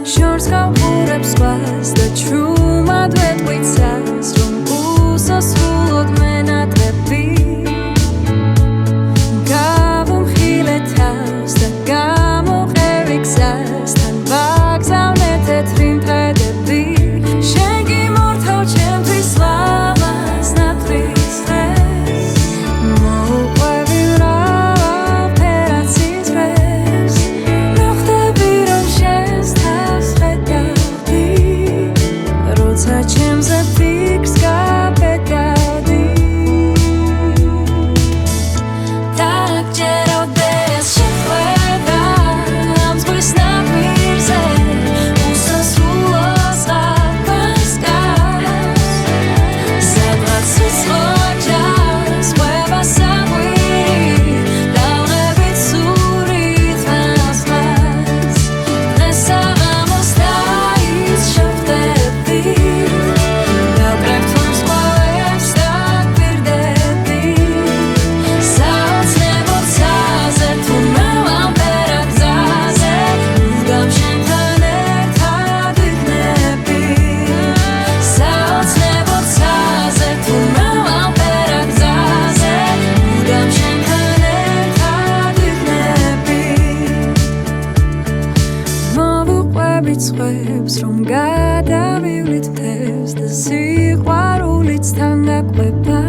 შორს გავხურებს სხვას და ჩუმად ვეტყვიცას რომ უსასრულოდ მენატრები გავუმხილე თავს და გამოყევი გზას თან ვაგზავნე თეთრი მტრედები შენ გიმორთავ ჩემთვის ლამაზ ნათლის დღეს მოუყვები მრავალფერად სიზღვრეს რა ხდები რომ შენს თავს ხედავდი როცა ჩემზე ფიქრს გაბედავდი დაგჯეროდეს შეხვედრა ამ ზღვის ნაპირზე უსასრულო ზღაპარს გავს სადღაც უცხოჯას ყვება საყვირი დავღებით სურით მას მას დღეს საღამოს დაისშოვდები გავკრებთ ლამს ყვავებს დაგპირდები საოცნებოდ ცაზე თუ მრავალფერად გზაზე მუდამ შენთან ერთად ვიქნები საოცნებოდ ცაზე თუ მრავალფერად გზაზე მუდამ შენთან ერთად ვიქნები მოვუყვებით სხვებს რომ გადავივლით მთებს და სიყვარულიც თან გაკვება